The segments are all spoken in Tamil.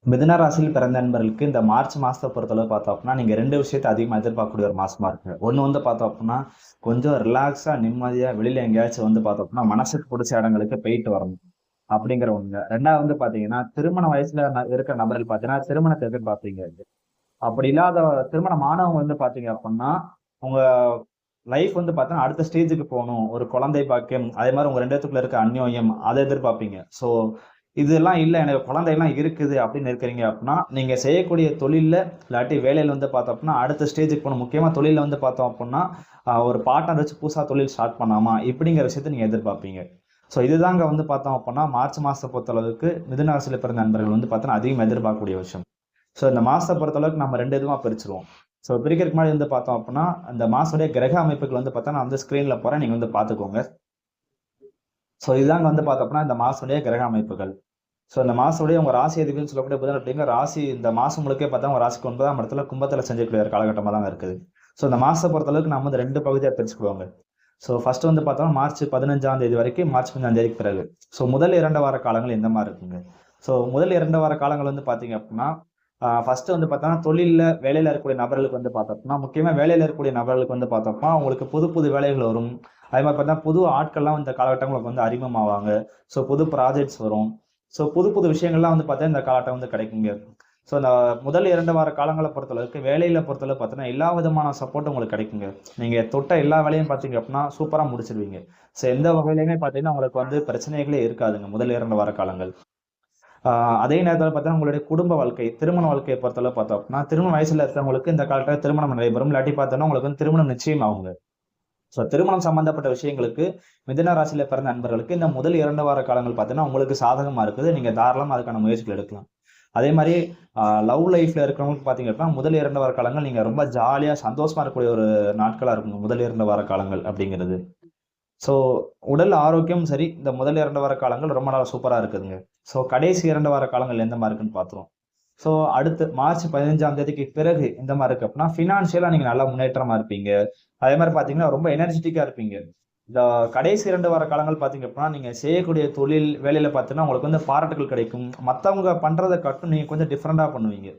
மிதுன ராசியில் பிறந்த நண்பர்களுக்கு இந்த மார்ச் மாசத்தை பொறுத்தளவு பார்த்தோம் அப்படின்னா நீங்க ரெண்டு விஷயத்தை அதிகமாக எதிர்பார்க்கக்கூடிய ஒரு மாசமா இருக்கு. ஒண்ணு வந்து பார்த்தோம் அப்படின்னா கொஞ்சம் ரிலாக்ஸா நிம்மதியா வெளியில எங்கேயாச்சும் வந்து பார்த்தோம் அப்படின்னா மனசுக்கு பிடிச்ச இடங்களுக்கு போயிட்டு வரணும் அப்படிங்கிற ஒண்ணு. ரெண்டாவது வந்து பாத்தீங்கன்னா திருமண வயசுல இருக்கிற நபர்கள் பாத்தீங்கன்னா திருமணத்தை எதிர்பார்ப்பீங்க. அப்படி இல்லாத திருமணம் ஆனவங்க வந்து பாத்தீங்க அப்படின்னா உங்க லைஃப் வந்து பாத்தீங்கன்னா அடுத்த ஸ்டேஜுக்கு போகணும், ஒரு குழந்தை பாக்கியம், அதே மாதிரி உங்க ரெண்டு பேத்துக்குள்ள இருக்க அந்யோன்யம் அதை எதிர்பார்ப்பீங்க. ஸோ இதெல்லாம் இல்லை, எனக்கு குழந்தையெல்லாம் இருக்குது அப்படின்னு இருக்கிறீங்க அப்படின்னா நீங்க செய்யக்கூடிய தொழில்ல இல்லாட்டி வேலையில வந்து பார்த்தோம் அப்படின்னா அடுத்த ஸ்டேஜுக்கு போகணும். முக்கியமா தொழில வந்து பார்த்தோம் அப்படின்னா ஒரு பார்ட்னர் வச்சு புதுசா தொழில் ஸ்டார்ட் பண்ணாமா இப்படிங்கிற விஷயத்த நீங்க எதிர்பார்ப்பீங்க. ஸோ இதுதாங்க வந்து பார்த்தோம் அப்படின்னா மார்ச் மாசத்தை பொறுத்தளவுக்கு மிதுன ராசியில பிறந்த நண்பர்கள் வந்து பார்த்தோன்னா அதிகம் எதிர்பார்க்கக்கூடிய விஷயம். ஸோ இந்த மாசத்தை பொறுத்தளவுக்கு நம்ம ரெண்டு இதுவா பிரிச்சிருவோம். ஸோ பிரிக்கிறதுக்கு முன்னாடி வந்து பார்த்தோம் அப்படின்னா அந்த மாசோடைய கிரக அமைப்புகள் வந்து பார்த்தா நான் வந்து ஸ்கிரீன்ல போறேன், நீங்க வந்து பார்த்துக்கோங்க. ஸோ இதுதாங்க வந்து பார்த்தோம்னா இந்த மாசோடைய கிரக அமைப்புகள். ஸோ இந்த மாசோடைய உங்க ராசி அதிபதினு சொல்லக்கூடிய புதன் அப்படிங்கிற ராசி இந்த மாசம் முழுக்கே பார்த்தா உங்க ராசிக்கு 9ஆம் இடத்துல கும்பத்துல செஞ்சக்கூடிய ஒரு காலகட்டமாக தாங்க இருக்குது. ஸோ இந்த மாசத்தை பொறுத்தளவுக்கு நம்ம வந்து ரெண்டு பகுதியாக பிரிச்சுக்குவாங்க. ஸோ ஃபர்ஸ்ட் வந்து பார்த்தோம்னா மார்ச் 15ஆம் தேதி வரைக்கும், மார்ச் 15ஆம் தேதிக்கு பிறகு. ஸோ முதல் 2 வார காலங்கள் எந்த மாதிரி இருக்குங்க? ஸோ முதல் 2 வார காலங்கள் வந்து பார்த்தீங்க அப்படின்னா ஃபர்ஸ்ட் வந்து பார்த்தோம்னா தொழிலில் வேலையில் இருக்கக்கூடிய நபர்களுக்கு வந்து பார்த்தோம்னா முக்கியமாக வேலையில் இருக்கக்கூடிய நபர்களுக்கு வந்து பார்த்தோம்னா உங்களுக்கு புது புது வேலைகள் வரும். அதே மாதிரி பார்த்தா புது ஆட்கள்லாம் இந்த காலகட்டங்களுக்கு வந்து அறிமுகமாவாங்க. ஸோ புது ப்ராஜெக்ட்ஸ் வரும். ஸோ புது புது விஷயங்கள்லாம் வந்து பார்த்தா இந்த காலகட்டம் வந்து கிடைக்குங்க. ஸோ இந்த முதல் 2 வார காலங்களை பொறுத்தளவுக்கு வேலையில பொறுத்தளவு பார்த்தீங்கன்னா எல்லா விதமான சப்போர்ட்டும் உங்களுக்கு கிடைக்குங்க. நீங்க தொட்ட எல்லா வேலையும் பார்த்தீங்க அப்படின்னா சூப்பரா முடிச்சிருவீங்க. ஸோ எந்த வகையிலுமே பார்த்தீங்கன்னா உங்களுக்கு வந்து பிரச்சனைகளே இருக்காதுங்க முதல் 2 வார காலங்கள். அதே நேரத்தில் பார்த்தா உங்களுடைய குடும்ப வாழ்க்கை, திருமண வாழ்க்கையை பொறுத்தளவு பார்த்தோம் அப்படின்னா திருமண வயசுல இருக்கவங்களுக்கு இந்த காலத்தில் திருமணம் நடைபெறும். இல்லாட்டி பார்த்தோன்னா உங்களுக்கு வந்து திருமணம் நிச்சயம் ஆகுங்க. ஸோ திருமணம் சம்பந்தப்பட்ட விஷயங்களுக்கு மிதுன ராசியில பிறந்த நண்பர்களுக்கு இந்த முதல் 2 வார காலங்கள் பார்த்தீங்கன்னா உங்களுக்கு சாதகமா இருக்குது. நீங்க தாராளமா அதுக்கான முயற்சிகள் எடுக்கலாம். அதே மாதிரி லவ் லைஃப்ல இருக்கிறவங்களுக்கு பார்த்தீங்க அப்படின்னா முதல் 2 வார காலங்கள் நீங்க ரொம்ப ஜாலியா சந்தோஷமா இருக்கக்கூடிய ஒரு நாட்களா இருக்குங்க முதல் 2 வார காலங்கள் அப்படிங்கிறது. ஸோ உடல் ஆரோக்கியம் சரி, இந்த முதல் 2 வார காலங்கள் ரொம்ப நாள் சூப்பரா இருக்குதுங்க. ஸோ கடைசி 2 வார காலங்கள் எந்த மாதிரி இருக்குன்னு பார்த்துருவோம். ஸோ அடுத்து மார்ச் 15ஆம் தேதிக்கு பிறகு இந்த மாதிரி இருக்கு அப்படின்னா ஃபினான்ஷியலா நீங்க நல்லா முன்னேற்றமா இருப்பீங்க. அதே மாதிரி பாத்தீங்கன்னா ரொம்ப எனர்ஜெட்டிக்கா இருப்பீங்க. இந்த கடைசி 2 வார காலங்கள் பாத்தீங்க அப்படின்னா நீங்க செய்யக்கூடிய தொழில் வேலையில பாத்தீங்கன்னா உங்களுக்கு வந்து பாராட்டுகள் கிடைக்கும். மத்தவங்க பண்றதை கட்டும் நீங்க கொஞ்சம் டிஃப்ரெண்டா பண்ணுவீங்க.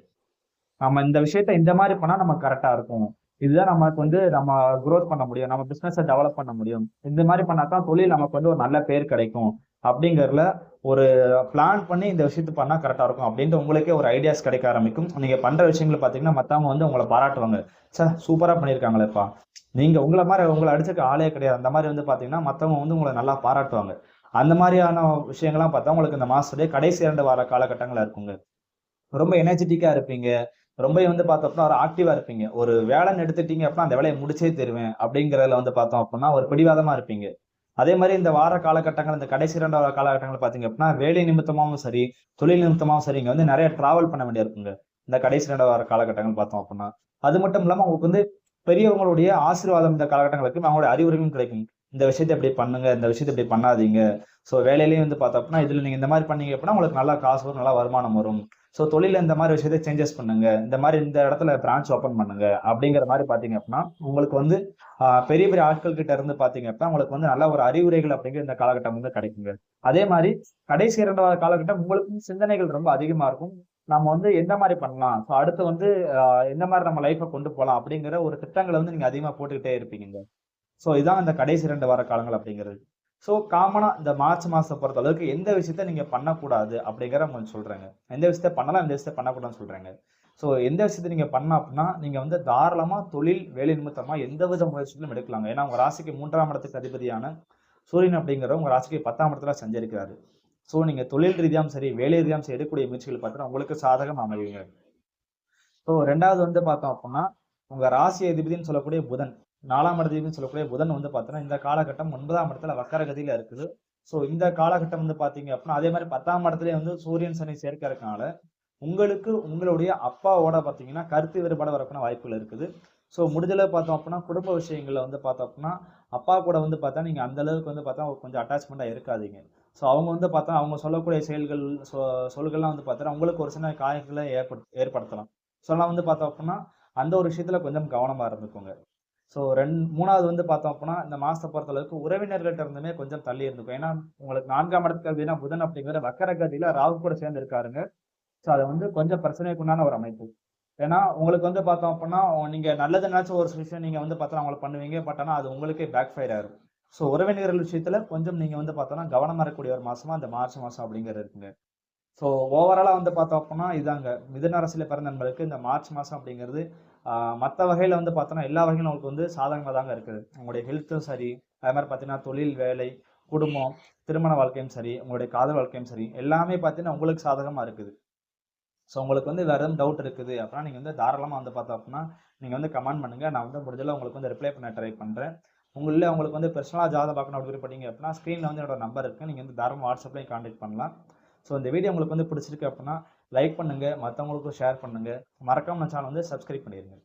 நம்ம இந்த விஷயத்த இந்த மாதிரி பண்ணா நம்ம கரெக்டா இருக்கும். இதுதான் நமக்கு வந்து நம்ம குரோத் பண்ண முடியும், நம்ம பிசினஸை டெவலப் பண்ண முடியும், இந்த மாதிரி பண்ணாதான் தொழில் நமக்கு வந்து ஒரு நல்ல பேர் கிடைக்கும் அப்படிங்கறதுல ஒரு பிளான் பண்ணி இந்த விஷயத்த பண்ணா கரெக்டா இருக்கும் அப்படின்ட்டு உங்களுக்கே ஒரு ஐடியாஸ் கிடைக்க ஆரம்பிக்கும். நீங்க பண்ற விஷயங்களை பாத்தீங்கன்னா மத்தவங்க வந்து உங்களை பாராட்டுவாங்க. சார் சூப்பரா பண்ணியிருக்காங்களேப்பா, நீங்க உங்களை மாதிரி உங்களை அடிச்சுக்க ஆளே கிடையாது, அந்த மாதிரி வந்து பாத்தீங்கன்னா மத்தவங்க வந்து உங்களை நல்லா பாராட்டுவாங்க. அந்த மாதிரியான விஷயங்கள்லாம் பார்த்தா உங்களுக்கு இந்த மாசத்துடைய கடைசி 2 வார காலகட்டங்களா இருக்குங்க. ரொம்ப எனர்ஜெட்டிக்கா இருப்பீங்க. ரொம்ப வந்து பார்த்தோம்னா ஒரு ஆக்டிவா இருப்பீங்க. ஒரு வேலைன்னு எடுத்துட்டீங்க அப்படின்னா அந்த வேலையை முடிச்சே தருவேன் அப்படிங்கிறதுல வந்து பார்த்தோம் அப்படின்னா ஒரு பிடிவாதமா இருப்பீங்க. அதே மாதிரி இந்த வார காலகட்டங்கள் இந்த கடைசி 2 வார காலகட்டங்கள் பார்த்தீங்க அப்படின்னா வேலை நிமித்தமாவும் சரி, தொழில் நிமித்தமாவும் சரி, இங்க வந்து நிறைய டிராவல் பண்ண வேண்டிய இருக்குங்க. இந்த கடைசி 2 வார காலகட்டங்கள் பார்த்தோம் அப்படின்னா. அது மட்டும் இல்லாம உங்களுக்கு வந்து பெரியவங்களுடைய ஆசீர்வாதம் இந்த காலகட்டங்களுக்கு அவங்களுடைய அறிவுரைகளும் கிடைக்கும். இந்த விஷயத்த இப்படி பண்ணுங்க, இந்த விஷயத்த இப்படி பண்ணாதீங்க. ஸோ வேலையிலேயும் வந்து பார்த்தோம் அப்படின்னா இதுல நீங்க இந்த மாதிரி பண்ணீங்க அப்படின்னா உங்களுக்கு நல்லா காசு வரும், நல்லா வருமானம் வரும். ஸோ தொழில இந்த மாதிரி விஷயத்த சேஞ்சஸ் பண்ணுங்க, இந்த மாதிரி இந்த இடத்துல பிரான்ச் ஓபன் பண்ணுங்க அப்படிங்கிற மாதிரி பாத்தீங்க அப்படின்னா உங்களுக்கு வந்து பெரிய பெரிய ஆட்கள் கிட்ட இருந்து பாத்தீங்க அப்படின்னா உங்களுக்கு வந்து நல்ல ஒரு அறிவுரைகள் அப்படிங்கிற இந்த காலகட்டம் வந்து கிடைக்குங்க. அதே மாதிரி கடைசி 2 வார காலகட்டம் உங்களுக்கு சிந்தனைகள் ரொம்ப அதிகமா இருக்கும். நம்ம வந்து எந்த மாதிரி பண்ணலாம், ஸோ அடுத்து வந்து எந்த மாதிரி நம்ம லைஃபை கொண்டு போகலாம் அப்படிங்கிற ஒரு திட்டங்களை வந்து நீங்க அதிகமா போட்டுக்கிட்டே இருப்பீங்க. ஸோ இதான் இந்த கடைசி 2 வார காலங்கள் அப்படிங்கிறது. ஸோ காமனா இந்த மார்ச் மாசத்தை பொறுத்த அளவுக்கு எந்த விஷயத்த நீங்க பண்ணக்கூடாது அப்படிங்கிற உங்களுக்கு சொல்றேங்க. எந்த விஷயத்த பண்ணலாம், எந்த விஷயத்த பண்ணக்கூடாதுன்னு சொல்றேங்க. ஸோ எந்த விஷயத்த நீங்க பண்ணலாம் அப்படின்னா நீங்க வந்து தாராளமா தொழில் வேலை நிமித்தமா எந்தவித முயற்சிகளும் எடுக்கலாங்க. ஏன்னா உங்க ராசிக்கு 3ஆம் இடத்துக்கு அதிபதியான சூரியன் அப்படிங்கிற உங்க ராசிக்கு 10ஆம் இடத்துல சஞ்சரிக்கிறாரு. ஸோ நீங்க தொழில் ரீதியாகவும் சரி, வேலை ரீதியாகவும் சரி எடுக்கக்கூடிய முயற்சிகள் பார்த்தீங்கன்னா உங்களுக்கு சாதகம் அமையுங்க. ஸோ 2வது வந்து பார்த்தோம் அப்படின்னா உங்க ராசி அதிபதினு சொல்லக்கூடிய புதன், 4ஆம் இடதிபதினு சொல்லக்கூடிய புதன் வந்து பார்த்தோன்னா இந்த காலகட்டம் 9ஆம் இடத்துல வக்கரகதியில இருக்குது. ஸோ இந்த காலகட்டம் வந்து பாத்தீங்க அப்படின்னா அதே மாதிரி 10ஆம் இடத்துலயே வந்து சூரியன் சனி சேர்க்கை இருக்கனால உங்களுக்கு உங்களுடைய அப்பாவோட பாத்தீங்கன்னா கருத்து வேறுபாடு வரக்கூடிய வாய்ப்புகள் இருக்குது. ஸோ முடிஞ்சளவு பார்த்தோம் அப்படின்னா குடும்ப விஷயங்கள்ல வந்து பார்த்தோம் அப்படின்னா அப்பா கூட வந்து பார்த்தா நீங்க அந்த அளவுக்கு வந்து பார்த்தா கொஞ்சம் அட்டாச்மெண்டா இருக்காதீங்க. ஸோ அவங்க வந்து பார்த்தா அவங்க சொல்லக்கூடிய செயல்கள் சொல்கள்லாம் வந்து பார்த்தா உங்களுக்கு ஒரு சின்ன காயங்களை ஏற்படுத்தலாம். சொல்லலாம் வந்து பார்த்தோம் அப்படின்னா அந்த ஒரு விஷயத்துல கொஞ்சம் கவனமா இருந்துக்கோங்க. ஸோ 3வது வந்து பார்த்தோம் அப்படின்னா இந்த மாசத்தை பொறுத்த அளவுக்கு உறவினர்கள்ட்ட இருந்துமே கொஞ்சம் தள்ளி இருந்துக்கும். ஏன்னா உங்களுக்கு 4ஆம் இடத்துக்கு அப்படின்னா புதன் அப்படிங்கிற வக்கர கதியில ராகு கூட சேர்ந்து இருக்காருங்க. ஸோ அது வந்து கொஞ்சம் பிரச்சனைக்குண்டான ஒரு அமைப்பு. ஏன்னா உங்களுக்கு வந்து பார்த்தோம் அப்படின்னா, நீங்க நல்லது நினைச்ச ஒரு விஷயம் நீங்க வந்து பார்த்தா அவங்களுக்கு பண்ணுவீங்க. பட் ஆனா அது உங்களுக்கே பேக் ஃபயர் ஆயிரும். ஸோ உறவினர்கள் விஷயத்துல கொஞ்சம் நீங்க வந்து பார்த்தோம்னா கவனமா இருக்கக்கூடிய ஒரு மாசமா இந்த மார்ச் மாசம் அப்படிங்கிறது இருக்குங்க. ஸோ ஓவராலா வந்து பார்த்தோம் அப்படின்னா இதாங்க. மிதுன ராசியில பிறந்த நண்பர்களுக்கு இந்த மார்ச் மாசம் அப்படிங்கிறது மத்த வகையில வந்து பார்த்தோம்னா எல்லா வகையிலும் உங்களுக்கு வந்து சாதகமா தாங்க இருக்குது. உங்களுடைய ஹெல்த்தும் சரி, அது மாரி பார்த்தீங்கன்னா தொழில், வேலை, குடும்பம், திருமண வாழ்க்கையும் சரி, உங்களுடைய காதல் வாழ்க்கையும் சரி, எல்லாமே பார்த்தீங்கன்னா உங்களுக்கு சாதகமா இருக்குது. ஸோ உங்களுக்கு வந்து வேற எதுவும் டவுட் இருக்குது அப்படின்னா, நீங்க வந்து தாராளமா வந்து பார்த்தோம் அப்படின்னா, நீங்க வந்து கமெண்ட் பண்ணுங்க. நான் வந்து முடிஞ்ச அளவு உங்களுக்கு வந்து ரிப்ளை பண்ண ட்ரை பண்றேன். உங்களுக்கு வந்து பெர்சனலா ஜாதகம் பார்க்கணும் அப்படி விருப்பப்பட்டீங்க அப்படின்னா, ஸ்க்ரீன்ல வந்து என்னோட நம்பர் இருக்கு. நீங்க வந்து தாராளமா வாட்ஸ்அப்லயும் கான்டாக்ட் பண்ணலாம். ஸோ இந்த வீடியோ உங்களுக்கு வந்து பிடிச்சிருக்கு அப்படின்னா, லைக் பண்ணுங்க, மத்தவங்களுக்கும் ஷேர் பண்ணுங்க. மறக்காம நம்ம சேனல் வந்து சப்ஸ்கிரைப் பண்ணிருங்க.